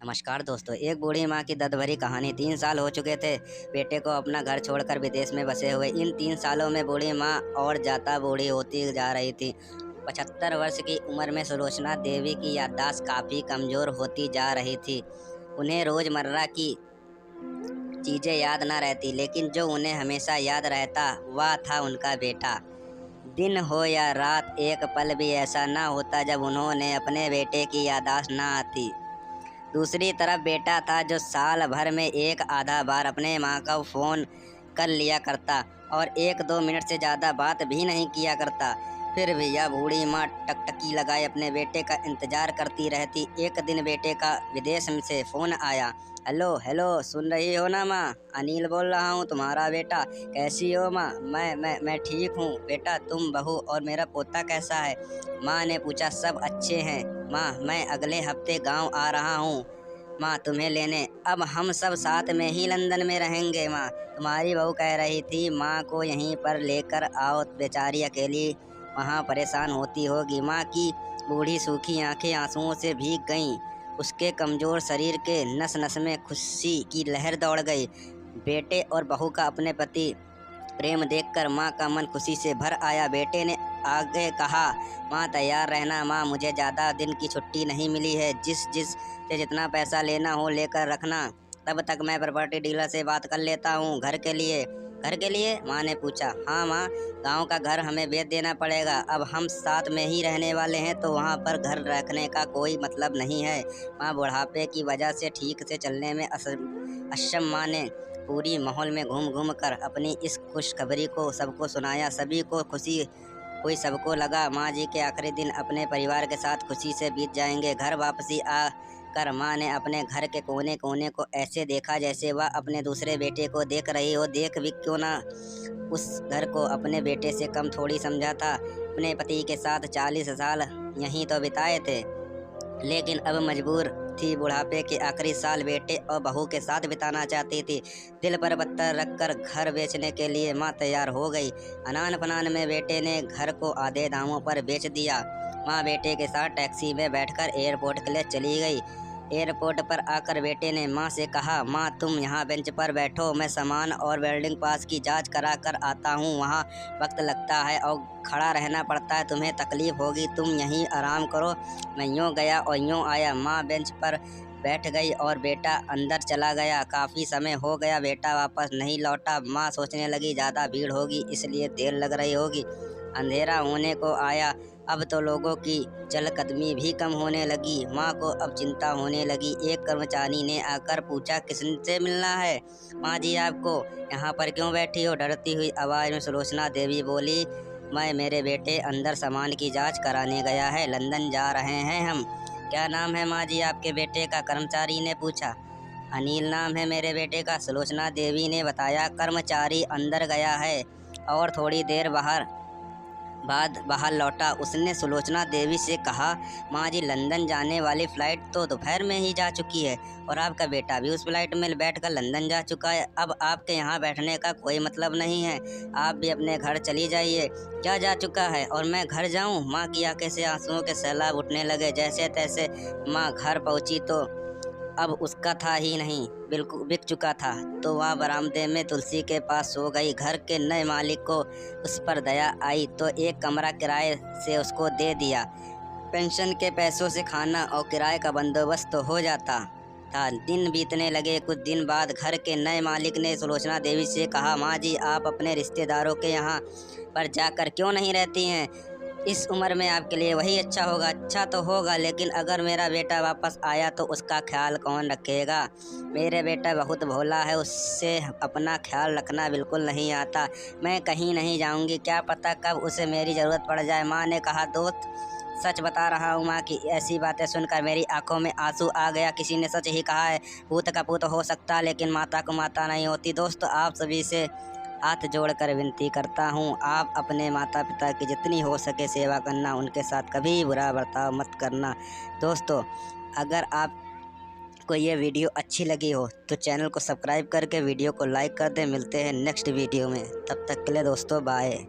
नमस्कार दोस्तों। एक बूढ़ी माँ की दर्द भरी कहानी। 3 साल हो चुके थे बेटे को अपना घर छोड़कर विदेश में बसे हुए। इन 3 सालों में बूढ़ी माँ और ज़्यादा बूढ़ी होती जा रही थी। 75 वर्ष की उम्र में सुलोचना देवी की याददाश्त काफ़ी कमज़ोर होती जा रही थी। उन्हें रोज़मर्रा की चीज़ें याद न रहती, लेकिन जो उन्हें हमेशा याद रहता वह था उनका बेटा। दिन हो या रात, एक पल भी ऐसा न होता जब उन्होंने अपने बेटे की याददाश्त न आती। दूसरी तरफ बेटा था जो साल भर में एक आधा बार अपने माँ का फ़ोन कर लिया करता और 1-2 मिनट से ज़्यादा बात भी नहीं किया करता। फिर भी यह बूढ़ी माँ टकटकी लगाए अपने बेटे का इंतज़ार करती रहती। एक दिन बेटे का विदेश में से फ़ोन आया। हेलो हेलो, सुन रही हो ना माँ? अनिल बोल रहा हूँ, तुम्हारा बेटा। कैसी हो माँ? मैं ठीक हूँ बेटा। तुम, बहू और मेरा पोता कैसा है? माँ ने पूछा। सब अच्छे हैं माँ, मैं अगले हफ्ते गांव आ रहा हूँ माँ तुम्हें लेने। अब हम सब साथ में ही लंदन में रहेंगे माँ। तुम्हारी बहू कह रही थी माँ को यहीं पर लेकर आओ, बेचारी अकेली वहाँ परेशान होती होगी। माँ की बूढ़ी सूखी आंखें आंसुओं से भीग गईं। उसके कमज़ोर शरीर के नस नस में खुशी की लहर दौड़ गई। बेटे और बहू का अपने प्रति प्रेम देखकर माँ का मन खुशी से भर आया। बेटे ने आगे कहा, माँ तैयार रहना माँ, मुझे ज़्यादा दिन की छुट्टी नहीं मिली है। जिस से जितना पैसा लेना हो लेकर रखना। तब तक मैं प्रॉपर्टी डीलर से बात कर लेता हूँ। घर के लिए? घर के लिए? माँ ने पूछा। हाँ माँ, गांव का घर हमें बेच देना पड़ेगा। अब हम साथ में ही रहने वाले हैं तो वहाँ पर घर रखने का कोई मतलब नहीं है। माँ बुढ़ापे की वजह से ठीक से चलने में अक्षम माँ ने पूरी माहौल में घूम घूम कर अपनी इस खुशखबरी को सबको सुनाया। सभी को खुशी हुई। सबको लगा माँ जी के आखिरी दिन अपने परिवार के साथ खुशी से बीत जाएंगे। घर वापसी आ कर माँ ने अपने घर के कोने कोने को ऐसे देखा जैसे वह अपने दूसरे बेटे को देख रही हो। देख भी क्यों ना, उस घर को अपने बेटे से कम थोड़ी समझा था। अपने पति के साथ 40 साल यहीं तो बिताए थे, लेकिन अब मजबूर थी बुढ़ापे के आखिरी साल बेटे और बहू के साथ बिताना चाहती थी। दिल पर पत्थर रखकर घर बेचने के लिए माँ तैयार हो गई। अनान फनान में बेटे ने घर को आधे दामों पर बेच दिया। माँ बेटे के साथ टैक्सी में बैठकर एयरपोर्ट के लिए चली गई। एयरपोर्ट पर आकर बेटे ने माँ से कहा, माँ तुम यहाँ बेंच पर बैठो, मैं सामान और वेल्डिंग पास की जांच करा कर आता हूँ। वहाँ वक्त लगता है और खड़ा रहना पड़ता है, तुम्हें तकलीफ होगी, तुम यहीं आराम करो। मैं यूँ गया और यूँ आया। माँ बेंच पर बैठ गई और बेटा अंदर चला गया। काफ़ी समय हो गया बेटा वापस नहीं लौटा। माँ सोचने लगी ज़्यादा भीड़ होगी इसलिए देर लग रही होगी। अंधेरा होने को आया। अब तो लोगों की चलकदमी भी कम होने लगी। माँ को अब चिंता होने लगी। एक कर्मचारी ने आकर पूछा, किससे मिलना है? माँ जी आपको। यहाँ पर क्यों बैठी हो? डरती हुई आवाज़ में सुलोचना देवी बोली, मैं, मेरे बेटे अंदर सामान की जांच कराने गया है, लंदन जा रहे हैं हम। क्या नाम है माँ जी आपके बेटे का? कर्मचारी ने पूछा। अनिल नाम है मेरे बेटे का, सुलोचना देवी ने बताया। कर्मचारी अंदर गया है और थोड़ी देर बाद बाहर लौटा। उसने सुलोचना देवी से कहा, माँ जी लंदन जाने वाली फ़्लाइट तो दोपहर में ही जा चुकी है और आपका बेटा भी उस फ्लाइट में बैठकर लंदन जा चुका है। अब आपके यहाँ बैठने का कोई मतलब नहीं है, आप भी अपने घर चली जाइए। क्या जा चुका है और मैं घर जाऊँ? माँ की आंखें से आंसुओं के सैलाब उठने लगे। जैसे तैसे माँ घर पहुँची तो अब उसका था ही नहीं, बिल्कुल बिक चुका था। तो वह बरामदे में तुलसी के पास सो गई। घर के नए मालिक को उस पर दया आई तो एक कमरा किराए से उसको दे दिया। पेंशन के पैसों से खाना और किराए का बंदोबस्त तो हो जाता था। दिन बीतने लगे। कुछ दिन बाद घर के नए मालिक ने सुलोचना देवी से कहा, माँ जी आप अपने रिश्तेदारों के यहाँ पर जाकर क्यों नहीं रहती हैं? इस उम्र में आपके लिए वही अच्छा होगा। अच्छा तो होगा, लेकिन अगर मेरा बेटा वापस आया तो उसका ख्याल कौन रखेगा? मेरे बेटा बहुत भोला है, उससे अपना ख्याल रखना बिल्कुल नहीं आता। मैं कहीं नहीं जाऊंगी, क्या पता कब उसे मेरी ज़रूरत पड़ जाए। माँ ने कहा, दोस्त सच बता रहा हूँ माँ की ऐसी बातें सुनकर मेरी आंखों में आंसू आ गया। किसी ने सच ही कहा है, पूत का पूत हो सकता लेकिन माता को माता नहीं होती। दोस्तों आप सभी से हाथ जोड़कर विनती करता हूँ, आप अपने माता पिता की जितनी हो सके सेवा करना, उनके साथ कभी बुरा बर्ताव मत करना। दोस्तों अगर आपको ये वीडियो अच्छी लगी हो तो चैनल को सब्सक्राइब करके वीडियो को लाइक कर दें। मिलते हैं नेक्स्ट वीडियो में, तब तक के लिए दोस्तों बाय।